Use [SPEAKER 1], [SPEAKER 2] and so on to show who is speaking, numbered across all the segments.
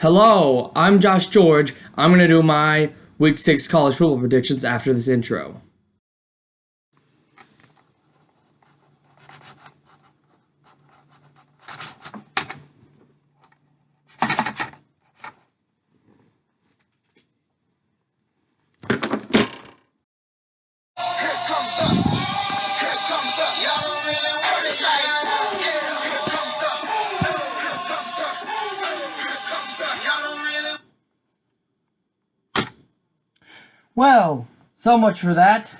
[SPEAKER 1] Hello, I'm Josh George. I'm going to do my Week 6 college football predictions after this intro. Well, so much for that.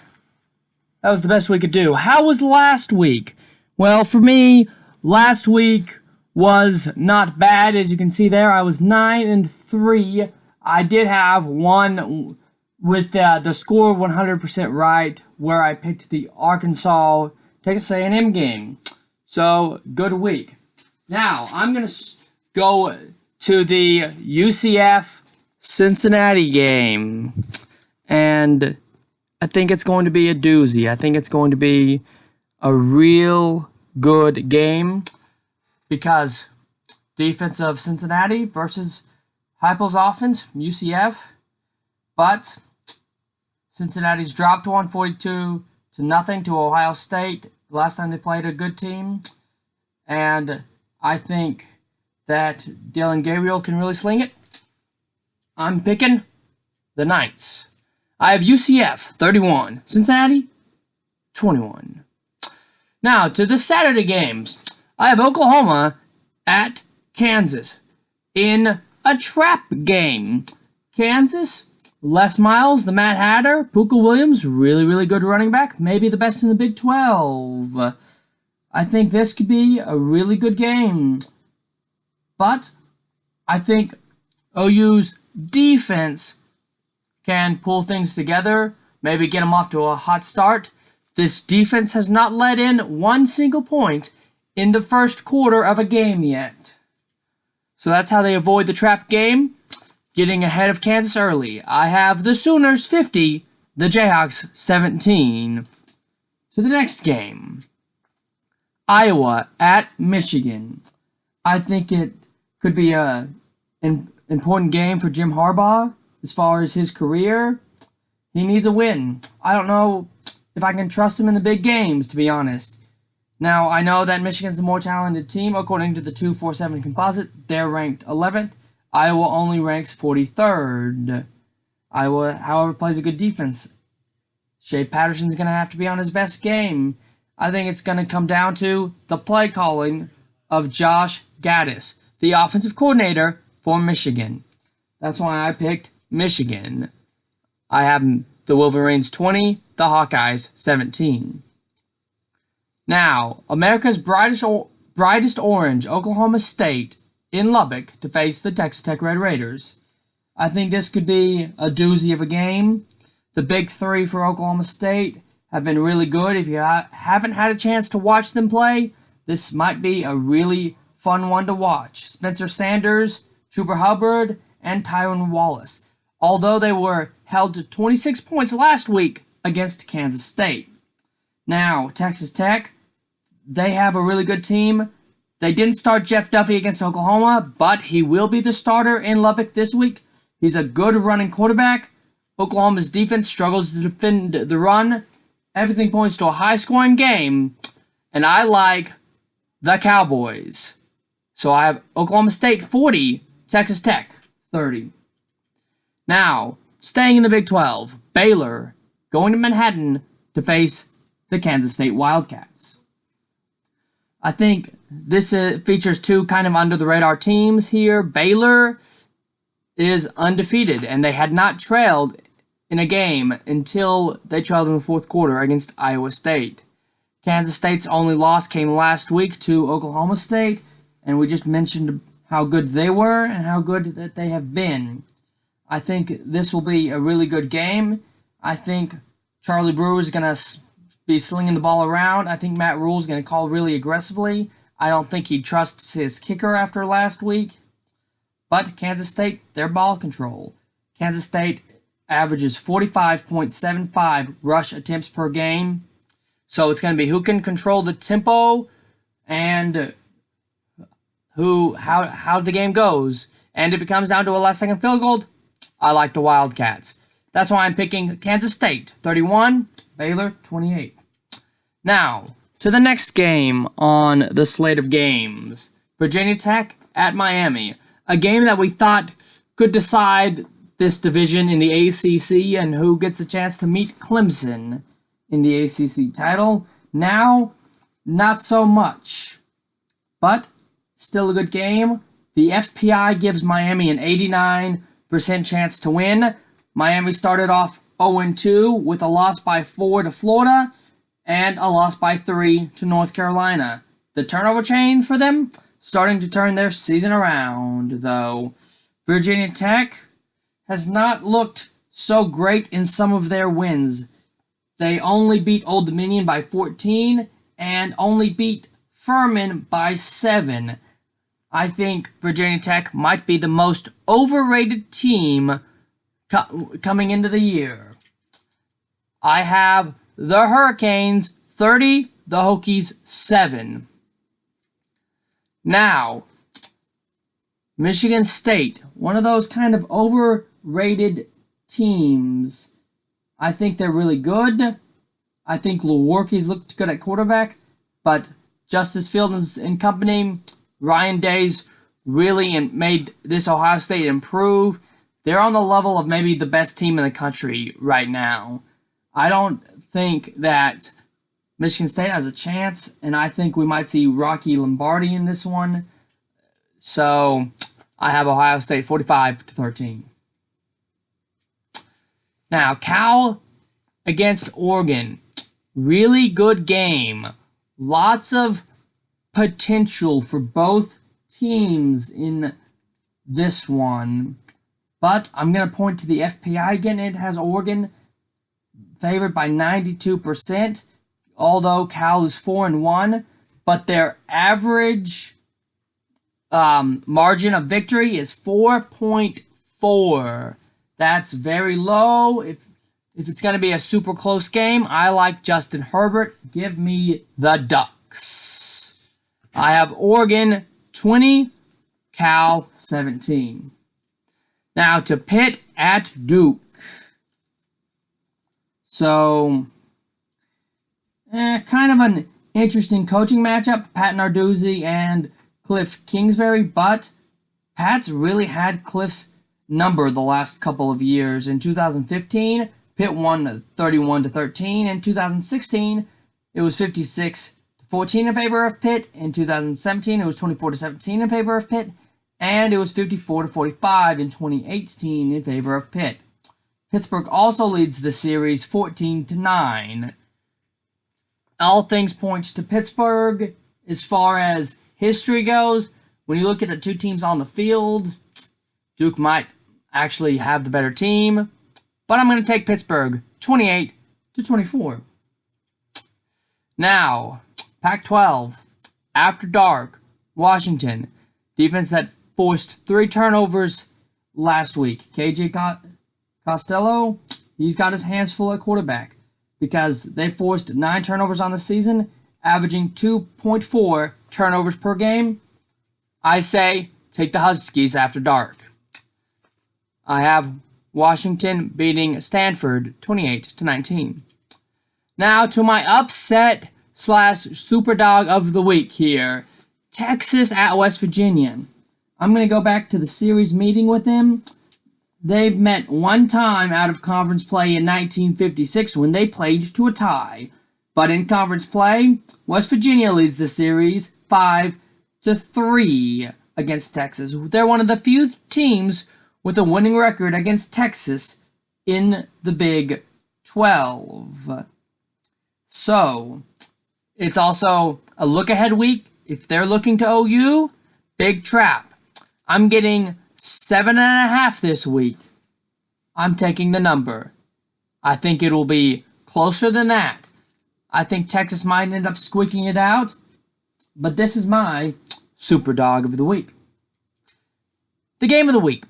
[SPEAKER 1] That was the best we could do. How was last week? Well, for me, last week was not bad. As you can see there, I was 9-3. I did have one with the score 100% right, where I picked the Arkansas Texas A&M game. So, good week. Now, I'm going to go to the UCF Cincinnati game. And I think it's going to be a doozy. I think it's going to be a real good game because defense of Cincinnati versus Heupel's offense, UCF. But Cincinnati's dropped 142-0 to Ohio State last time they played a good team. And I think that Dylan Gabriel can really sling it. I'm picking the Knights. I have UCF 31, Cincinnati 21. Now to the Saturday games. I have Oklahoma at Kansas in a trap game. Kansas, Les Miles, the Mad Hatter, Puka Williams, really good running back, maybe the best in the Big 12. I think this could be a really good game. But I think OU's defense can pull things together, maybe get them off to a hot start. This defense has not let in one single point in the first quarter of a game yet. So that's how they avoid the trap game, getting ahead of Kansas early. I have the Sooners 50, the Jayhawks 17. To the next game, Iowa at Michigan. I think it could be an important game for Jim Harbaugh. As far as his career, he needs a win. I don't know if I can trust him in the big games, to be honest. Now, I know that Michigan's the more talented team. According to the 247 composite, they're ranked 11th. Iowa only ranks 43rd. Iowa, however, plays a good defense. Shea Patterson's going to have to be on his best game. I think it's going to come down to the play calling of Josh Gaddis, the offensive coordinator for Michigan. That's why I picked Michigan. I have the Wolverines 20, the Hawkeyes 17. Now, America's brightest orange, Oklahoma State, in Lubbock to face the Texas Tech Red Raiders. I think this could be a doozy of a game. The big three for Oklahoma State have been really good. If you haven't had a chance to watch them play, this might be a really fun one to watch. Spencer Sanders, Chuba Hubbard, and Tyron Wallace. Although they were held to 26 points last week against Kansas State. Now, Texas Tech, they have a really good team. They didn't start Jeff Duffy against Oklahoma, but he will be the starter in Lubbock this week. He's a good running quarterback. Oklahoma's defense struggles to defend the run. Everything points to a high-scoring game, and I like the Cowboys. So I have Oklahoma State 40, Texas Tech 30. Now, staying in the Big 12, Baylor going to Manhattan to face the Kansas State Wildcats. I think this features two kind of under-the-radar teams here. Baylor is undefeated, and they had not trailed in a game until they trailed in the fourth quarter against Iowa State. Kansas State's only loss came last week to Oklahoma State, and we just mentioned how good they were and how good that they have been. I think this will be a really good game. I think Charlie Brewer is going to be slinging the ball around. I think Matt Rhule is going to call really aggressively. I don't think he trusts his kicker after last week. But Kansas State, their ball control. Kansas State averages 45.75 rush attempts per game. So it's going to be who can control the tempo and how the game goes. And if it comes down to a last-second field goal, I like the Wildcats. That's why I'm picking Kansas State, 31, Baylor, 28. Now, to the next game on the slate of games. Virginia Tech at Miami. A game that we thought could decide this division in the ACC and who gets a chance to meet Clemson in the ACC title. Now, not so much. But, still a good game. The FPI gives Miami an 89% chance to win. Miami started off 0-2 with a loss by 4 to Florida and a loss by 3 to North Carolina. The turnover chain for them starting to turn their season around, though. Virginia Tech has not looked so great in some of their wins. They only beat Old Dominion by 14 and only beat Furman by 7. I think Virginia Tech might be the most overrated team coming into the year. I have the Hurricanes 30, the Hokies 7. Now, Michigan State, one of those kind of overrated teams. I think they're really good. I think Lewerke's looked good at quarterback, but Justice Fields and company, Ryan Day's really made this Ohio State improve. They're on the level of maybe the best team in the country right now. I don't think that Michigan State has a chance, and I think we might see Rocky Lombardi in this one. So I have Ohio State 45-13. Now, Cal against Oregon. Really good game. Lots of potential for both teams in this one. But I'm going to point to the FPI again. It has Oregon favored by 92%, although Cal is 4-1. But their average margin of victory is 4.4. That's very low. If it's going to be a super close game, I like Justin Herbert. Give me the Ducks. I have Oregon 20, Cal 17. Now to Pitt at Duke. So, kind of an interesting coaching matchup. Pat Narduzzi and Cliff Kingsbury, but Pat's really had Cliff's number the last couple of years. In 2015, Pitt won 31-13. In 2016, it was 56-14 in favor of Pitt. In 2017, it was 24-17 in favor of Pitt. And it was 54-45 in 2018 in favor of Pitt. Pittsburgh also leads the series 14-9. All things point to Pittsburgh as far as history goes. When you look at the two teams on the field, Duke might actually have the better team. But I'm going to take Pittsburgh 28-24. Now, Pac-12, after dark, Washington. Defense that forced 3 turnovers last week. KJ Costello, he's got his hands full at quarterback because they forced 9 turnovers on the season, averaging 2.4 turnovers per game. I say take the Huskies after dark. I have Washington beating Stanford 28-19. Now to my upset / superdog of the week here. Texas at West Virginia. I'm going to go back to the series meeting with them. They've met one time out of conference play in 1956 when they played to a tie. But in conference play, West Virginia leads the series 5-3 against Texas. They're one of the few teams with a winning record against Texas in the Big 12. So, it's also a look-ahead week. If they're looking to OU, big trap. I'm getting 7.5 this week. I'm taking the number. I think it will be closer than that. I think Texas might end up squeaking it out. But this is my super dog of the week. The game of the week.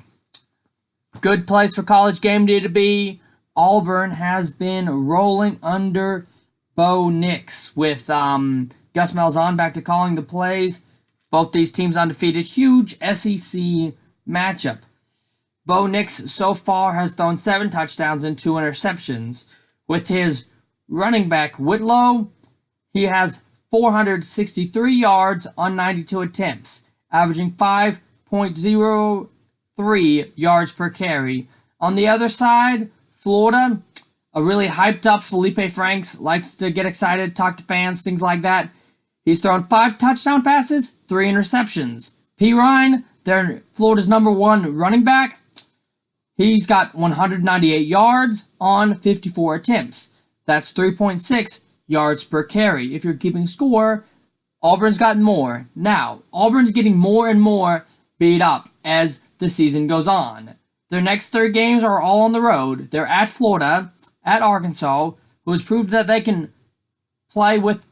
[SPEAKER 1] Good place for college game day to be. Auburn has been rolling under Bo Nix with Gus Malzahn back to calling the plays. Both these teams undefeated. Huge SEC matchup. Bo Nix so far has thrown 7 touchdowns and 2 interceptions. With his running back Whitlow, he has 463 yards on 92 attempts, averaging 5.03 yards per carry. On the other side, Florida, a really hyped up Felipe Franks, likes to get excited, talk to fans, things like that. He's thrown 5 touchdown passes, 3 interceptions. P. Ryan, Florida's #1 running back, he's got 198 yards on 54 attempts. That's 3.6 yards per carry. If you're keeping score, Auburn's gotten more. Now, Auburn's getting more and more beat up as the season goes on. Their next 3 games are all on the road. They're at Florida, at Arkansas, who has proved that they can play with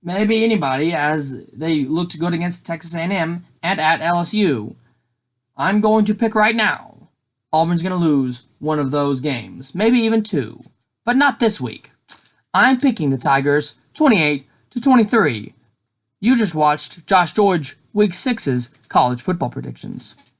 [SPEAKER 1] maybe anybody as they look to go against Texas A&M, and at LSU. I'm going to pick right now, Auburn's going to lose one of those games, maybe even 2, but not this week. I'm picking the Tigers 28-23. You just watched Josh George Week 6's college football predictions.